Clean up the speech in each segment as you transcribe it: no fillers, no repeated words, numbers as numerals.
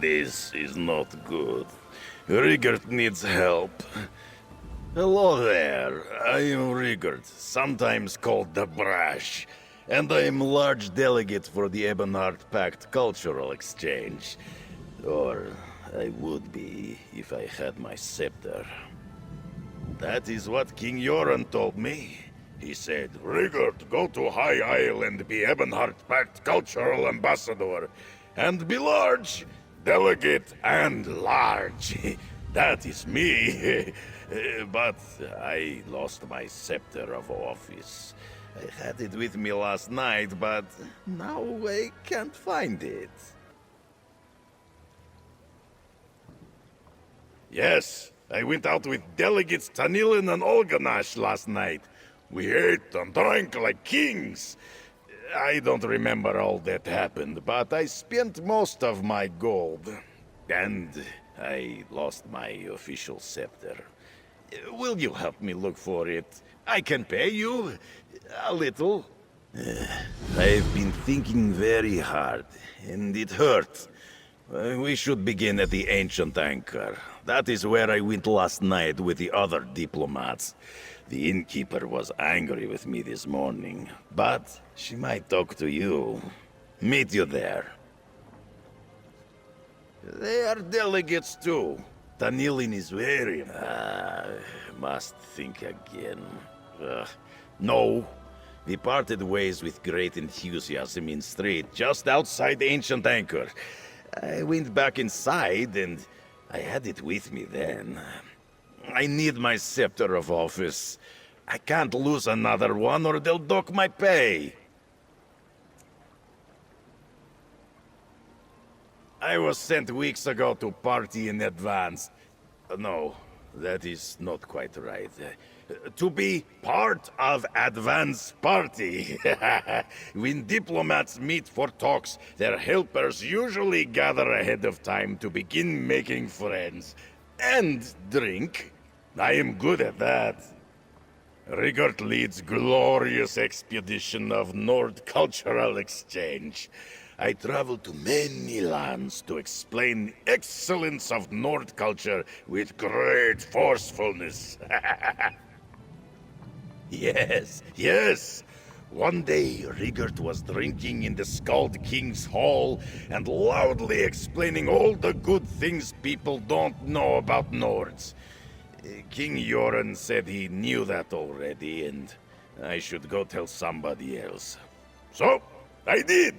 This is not good. Rigurt needs help. Hello there, I am Rigurt, sometimes called the Brash, and I am large delegate for the Ebonheart Pact Cultural Exchange. Or I would be if I had my scepter. That is what King Yoren told me. He said, Rigurt, go to High Isle and be Ebonheart Pact Cultural Ambassador. And be large, Delegate-at-large. That is me. But I lost my scepter of office. I had it with me last night, but now I can't find it. Yes, I went out with delegates Tanilin and Olganash last night. We ate and drank like kings. I don't remember all that happened, but I spent most of my gold. And I lost my official scepter. Will you help me look for it? I can pay you a little. I've been thinking very hard, and it hurts. We should begin at the Ancient Anchor. That is where I went last night with the other diplomats. The innkeeper was angry with me this morning, but she might talk to you. Meet you there. They are delegates too. Tanilin is very... must think again. No. We parted ways with great enthusiasm in street, just outside the Ancient Anchor. I went back inside, and I had it with me then. I need my scepter of office. I can't lose another one, or they'll dock my pay. I was sent weeks ago to party in advance. No, that is not quite right. To be part of advance party. When diplomats meet for talks, their helpers usually gather ahead of time to begin making friends. And drink. I am good at that. Rigurt leads glorious expedition of Nord Cultural Exchange. I travel to many lands to explain excellence of Nord culture with great forcefulness. Yes. One day, Rigurt was drinking in the Skald King's Hall and loudly explaining all the good things people don't know about Nords. King Yoren said he knew that already, and I should go tell somebody else. So, I did!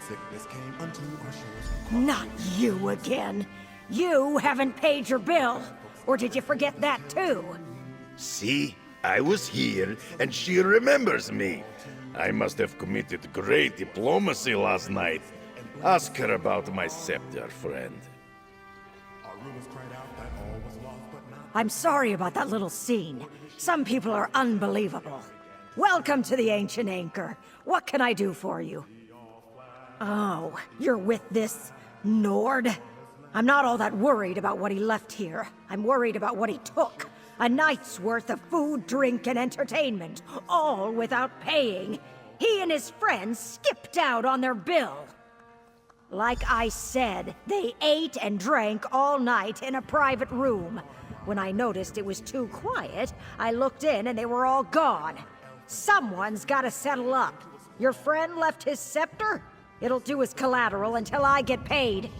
Sickness came unto our shores. Not you again. You haven't paid your bill. Or did you forget that too? See? I was here, and she remembers me. I must have committed great diplomacy last night. Ask her about my scepter, friend. Our rumors cried out that all was lost, but not. I'm sorry about that little scene. Some people are unbelievable. Welcome to the Ancient Anchor. What can I do for you? Oh, you're with this Nord? I'm not all that worried about what he left here. I'm worried about what he took. A night's worth of food, drink, and entertainment, all without paying. He and his friends skipped out on their bill. Like I said, they ate and drank all night in a private room. When I noticed it was too quiet, I looked in and they were all gone. Someone's gotta settle up. Your friend left his scepter? It'll do as collateral until I get paid.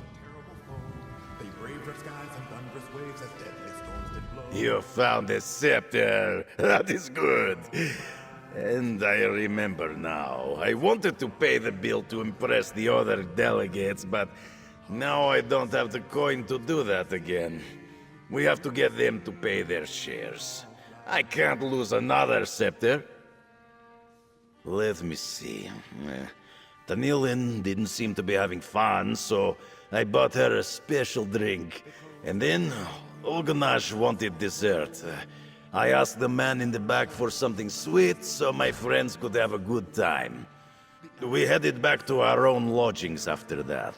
They braved rough skies and thunderous waves as deadly storms did blow. You found a scepter. That is good. And I remember now. I wanted to pay the bill to impress the other delegates, but now I don't have the coin to do that again. We have to get them to pay their shares. I can't lose another scepter. Let me see. Tanilin didn't seem to be having fun, so I bought her a special drink. And then, Olganash wanted dessert. I asked the man in the back for something sweet so my friends could have a good time. We headed back to our own lodgings after that.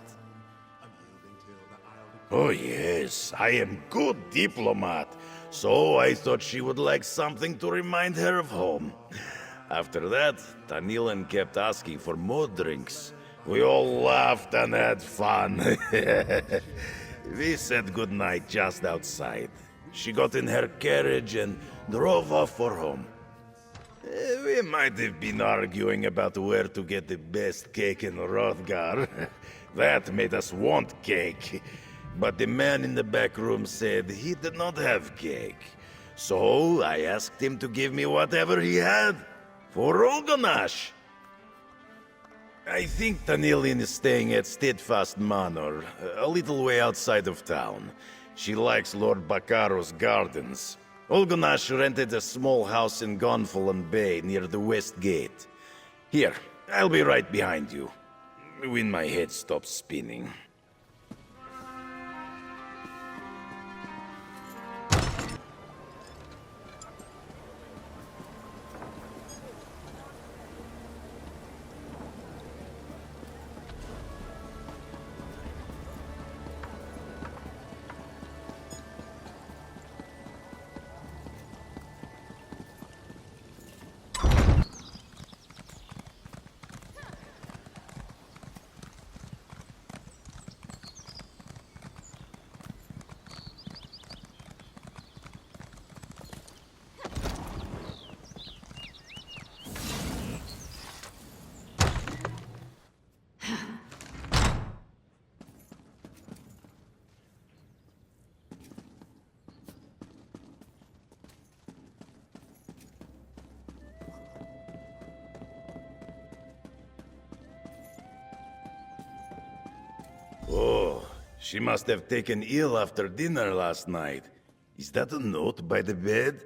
Oh yes, I am good diplomat, so I thought she would like something to remind her of home. After that, Tanilan kept asking for more drinks. We all laughed and had fun. We said goodnight just outside. She got in her carriage and drove off for home. We might have been arguing about where to get the best cake in Hrothgar. That made us want cake. But the man in the back room said he did not have cake. So I asked him to give me whatever he had. For Olganash. I think Tanilin is staying at Steadfast Manor, a little way outside of town. She likes Lord Bakaro's gardens. Olganash rented a small house in Gonfalon Bay near the West Gate. Here, I'll be right behind you. When my head stops spinning. Oh, she must have taken ill after dinner last night. Is that a note by the bed?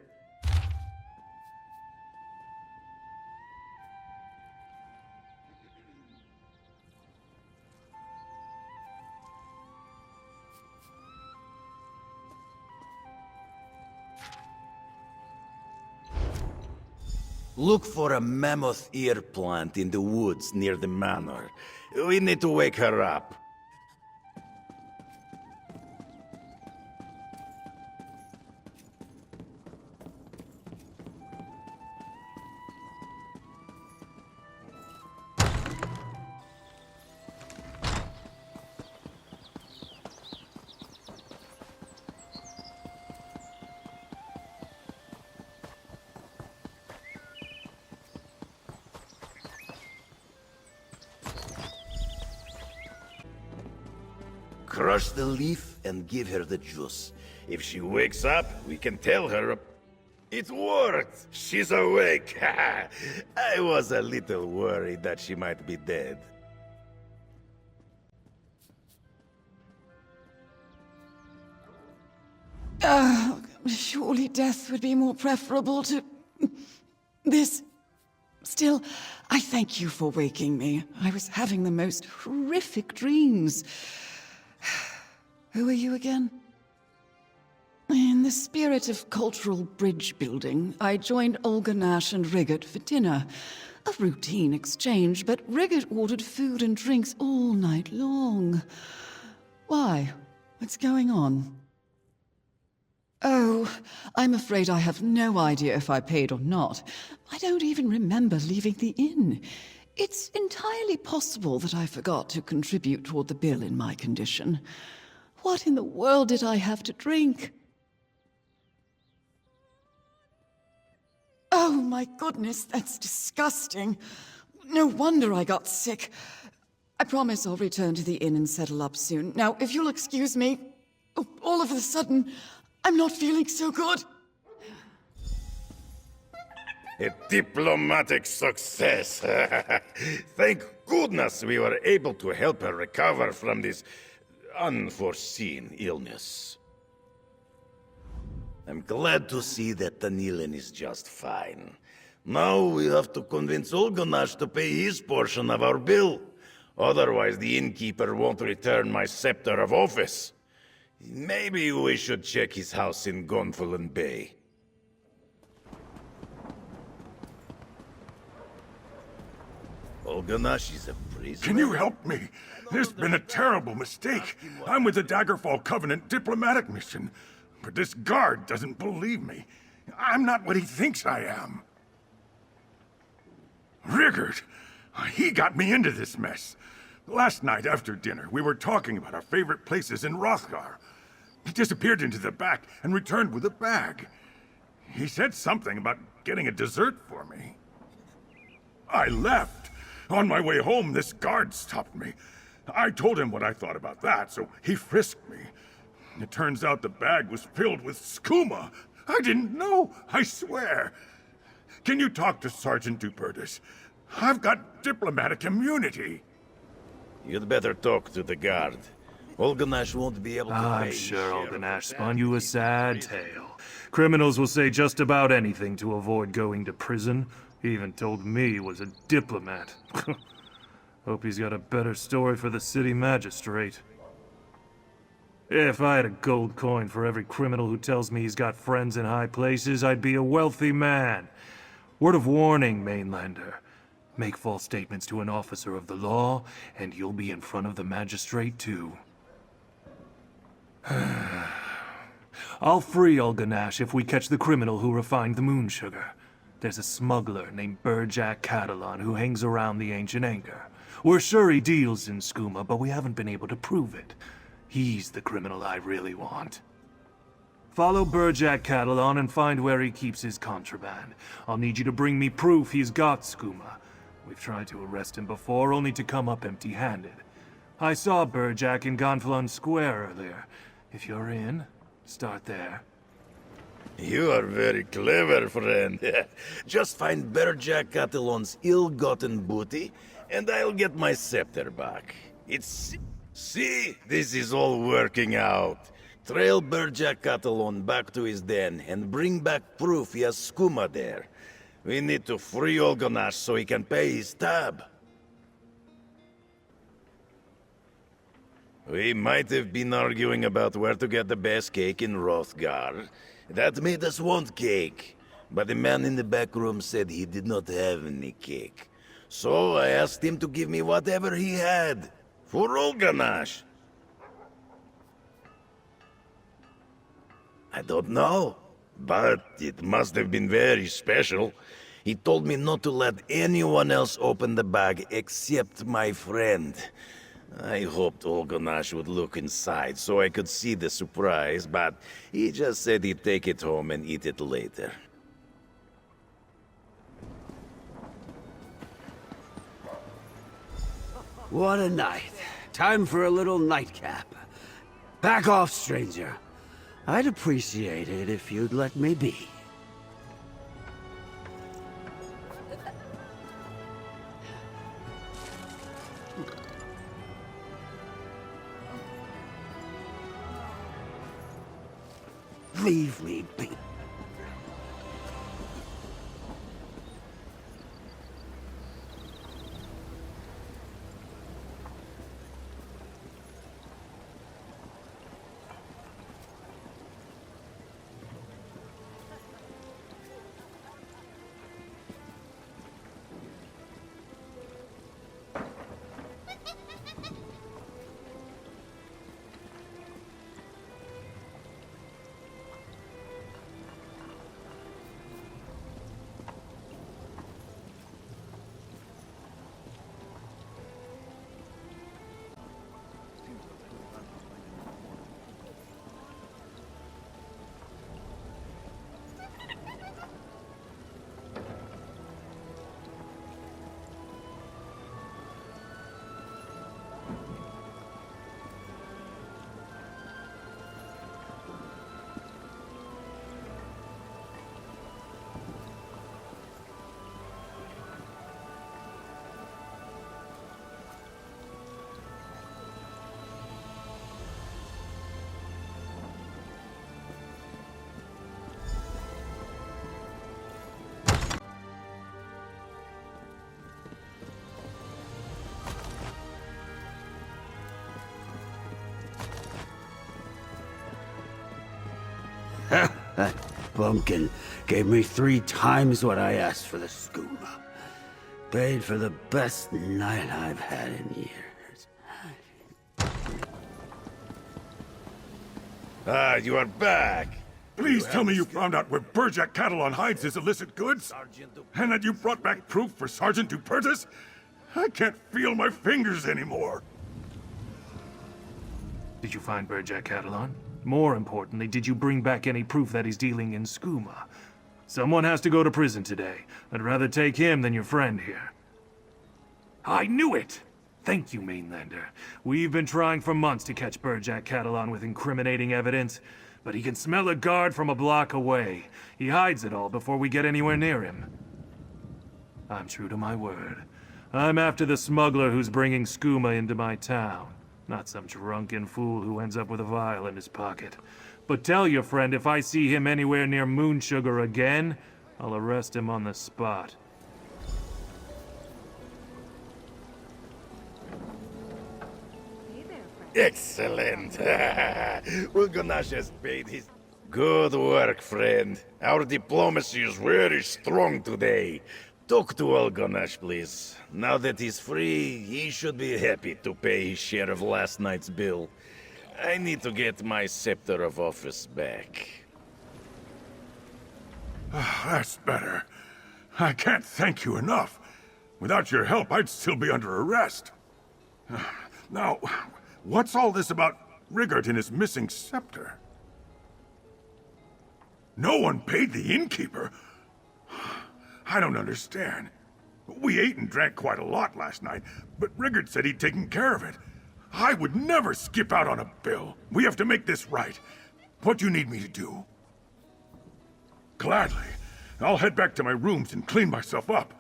Look for a mammoth ear plant in the woods near the manor. We need to wake her up. Crush the leaf and give her the juice. If she wakes up, we can tell her. It worked! She's awake! I was a little worried that she might be dead. Surely death would be more preferable to this. Still, I thank you for waking me. I was having the most horrific dreams. Who are you again? In the spirit of cultural bridge building, I joined Olganash and Rigurt for dinner. A routine exchange, but Rigurt ordered food and drinks all night long. Why? What's going on? Oh, I'm afraid I have no idea if I paid or not. I don't even remember leaving the inn. It's entirely possible that I forgot to contribute toward the bill in my condition. What in the world did I have to drink? Oh my goodness, that's disgusting. No wonder I got sick. I promise I'll return to the inn and settle up soon. Now, if you'll excuse me, all of a sudden, I'm not feeling so good. A diplomatic success. Thank goodness we were able to help her recover from this unforeseen illness. I'm glad to see that Tanilin is just fine. Now we have to convince Olganash to pay his portion of our bill. Otherwise the innkeeper won't return my scepter of office. Maybe we should check his house in Gonfalon Bay. Olganash is a prisoner? Can you help me? There's been a terrible mistake. I'm with the Daggerfall Covenant diplomatic mission, but this guard doesn't believe me. I'm not what he thinks I am. Rigurt, he got me into this mess. Last night after dinner, we were talking about our favorite places in Hrothgar. He disappeared into the back and returned with a bag. He said something about getting a dessert for me. I left. On my way home, this guard stopped me. I told him what I thought about that, so he frisked me. It turns out the bag was filled with skooma. I didn't know, I swear. Can you talk to Sergeant Dupertis? I've got diplomatic immunity. You'd better talk to the guard. Olganash won't be able to pay. I'm sure Olganash spun you a sad tale. Criminals will say just about anything to avoid going to prison. He even told me he was a diplomat. Hope he's got a better story for the city magistrate. If I had a gold coin for every criminal who tells me he's got friends in high places, I'd be a wealthy man. Word of warning, Mainlander. Make false statements to an officer of the law, and you'll be in front of the magistrate too. I'll free Olganash if we catch the criminal who refined the moon sugar. There's a smuggler named Delegate-at-large who hangs around the Ancient Anchor. We're sure he deals in skooma, but we haven't been able to prove it. He's the criminal I really want. Follow Delegate-at-large and find where he keeps his contraband. I'll need you to bring me proof he's got skooma. We've tried to arrest him before, only to come up empty-handed. I saw Delegate in Gonfalon Square earlier. If you're in, start there. You are very clever, friend. Just find Delegate-at-large's ill-gotten booty, and I'll get my scepter back. See? This is all working out. Trail Delegate-at-large back to his den, and bring back proof he has skooma there. We need to free Olganash so he can pay his tab. We might have been arguing about where to get the best cake in Hrothgar. That made us want cake. But the man in the back room said he did not have any cake. So I asked him to give me whatever he had. For Olganash. I don't know. But it must have been very special. He told me not to let anyone else open the bag except my friend. I hoped Olganash would look inside so I could see the surprise, but he just said he'd take it home and eat it later. What a night. Time for a little nightcap. Back off, stranger. I'd appreciate it if you'd let me be. Leave me be. That bumpkin gave me 3 times what I asked for the skooma. Paid for the best night I've had in years. Ah, you are back. Please tell me you found out where Berjac Catalan hides his illicit goods? And that you brought back proof for Sergeant Dupertus? I can't feel my fingers anymore. Did you find Berjac Catalan? More importantly, did you bring back any proof that he's dealing in skooma? Someone has to go to prison today. I'd rather take him than your friend here. I knew it! Thank you, Mainlander. We've been trying for months to catch Berjac Catalan with incriminating evidence, but he can smell a guard from a block away. He hides it all before we get anywhere near him. I'm true to my word. I'm after the smuggler who's bringing skooma into my town. Not some drunken fool who ends up with a vial in his pocket. But tell your friend if I see him anywhere near Moon Sugar again, I'll arrest him on the spot. Excellent. Ulgonash has paid his... Good work, friend. Our diplomacy is very strong today. Talk to Ulgonash, please. Now that he's free, he should be happy to pay his share of last night's bill. I need to get my scepter of office back. That's better. I can't thank you enough. Without your help, I'd still be under arrest. Now, what's all this about Rigurt and his missing scepter? No one paid the innkeeper? I don't understand. We ate and drank quite a lot last night, but Rigurt said he'd taken care of it. I would never skip out on a bill. We have to make this right. What do you need me to do? Gladly. I'll head back to my rooms and clean myself up.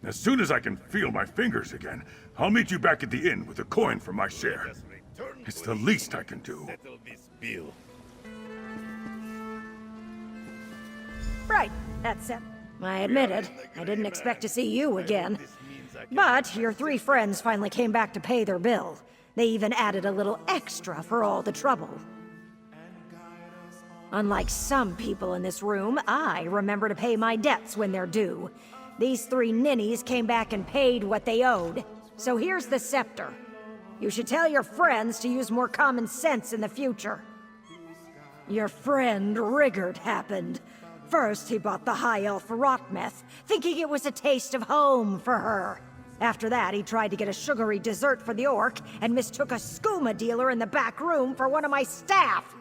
As soon as I can feel my fingers again, I'll meet you back at the inn with a coin for my share. It's the least I can do. Settle this bill. Right, that's it. I admit it. I didn't expect to see you again. But your 3 friends finally came back to pay their bill. They even added a little extra for all the trouble. Unlike some people in this room, I remember to pay my debts when they're due. These 3 ninnies came back and paid what they owed. So here's the scepter. You should tell your friends to use more common sense in the future. Your friend Rigurt happened. First, he bought the High Elf Rotmeth, thinking it was a taste of home for her. After that, he tried to get a sugary dessert for the orc and mistook a skooma dealer in the back room for one of my staff.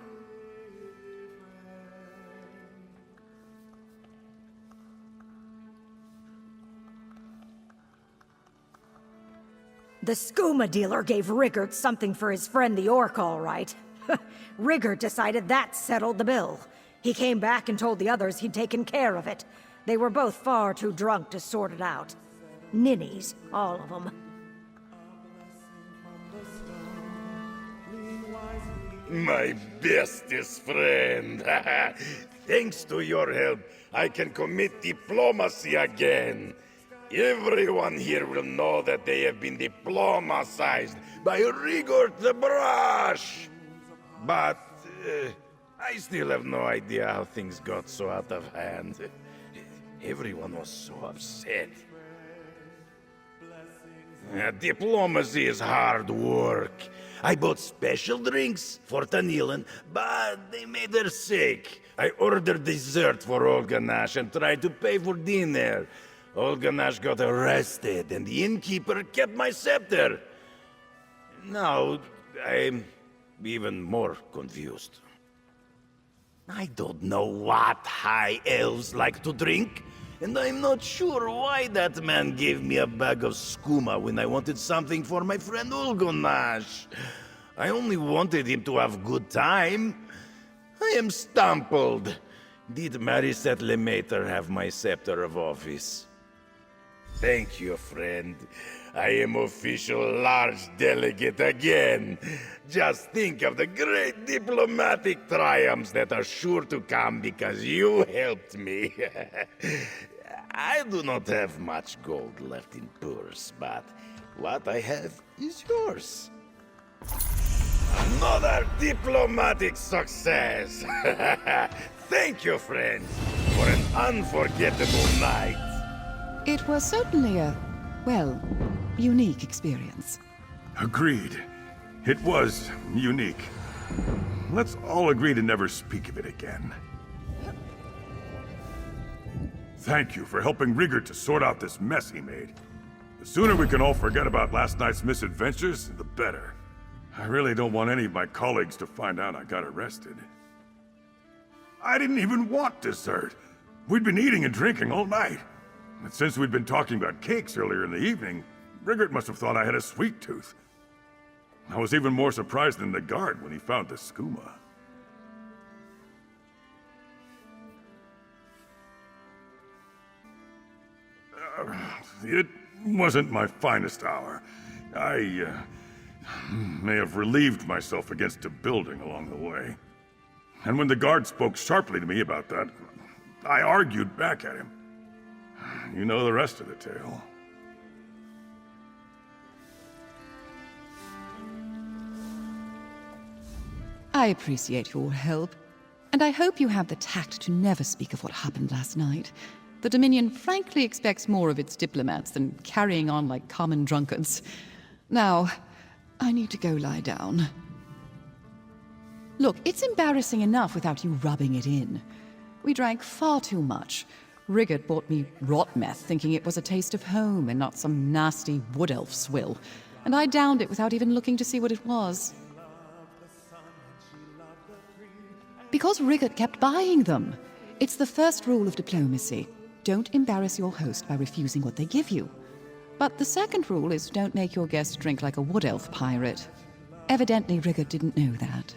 The skooma dealer gave Rigurt something for his friend the orc, all right. Rigurt decided that settled the bill. He came back and told the others he'd taken care of it. They were both far too drunk to sort it out. Ninnies, all of them. My bestest friend. Thanks to your help, I can commit diplomacy again. Everyone here will know that they have been diplomatized by Rigurt the Brash. But I still have no idea how things got so out of hand. Everyone was so upset. Diplomacy is hard work. I bought special drinks for Tanilan, but they made her sick. I ordered dessert for Olganash and tried to pay for dinner. Olganash got arrested, and the innkeeper kept my scepter. Now, I'm even more confused. I don't know what high elves like to drink, and I'm not sure why that man gave me a bag of skooma when I wanted something for my friend Olgonash. I only wanted him to have good time. I am stumbled. Did Marisette Lemaitre have my scepter of office? Thank you, friend. I am official large delegate again. Just think of the great diplomatic triumphs that are sure to come because you helped me. I do not have much gold left in purse, but what I have is yours. Another diplomatic success! Thank you, friends, for an unforgettable night. It was certainly a, well, unique experience. Agreed. It was unique. Let's all agree to never speak of it again. Thank you for helping Rigurt to sort out this mess he made. The sooner we can all forget about last night's misadventures, the better. I really don't want any of my colleagues to find out I got arrested. I didn't even want dessert. We'd been eating and drinking all night. And since we'd been talking about cakes earlier in the evening, Rigurt must have thought I had a sweet tooth. I was even more surprised than the guard when he found the skooma. It wasn't my finest hour. I may have relieved myself against a building along the way. And when the guard spoke sharply to me about that, I argued back at him. You know the rest of the tale. I appreciate your help, and I hope you have the tact to never speak of what happened last night. The Dominion frankly expects more of its diplomats than carrying on like common drunkards. Now, I need to go lie down. Look, it's embarrassing enough without you rubbing it in. We drank far too much. Rigurt bought me rot meth, thinking it was a taste of home and not some nasty wood elf swill. And I downed it without even looking to see what it was. Because Rigurt kept buying them. It's the first rule of diplomacy. Don't embarrass your host by refusing what they give you. But the second rule is don't make your guest drink like a wood elf pirate. Evidently, Rigurt didn't know that.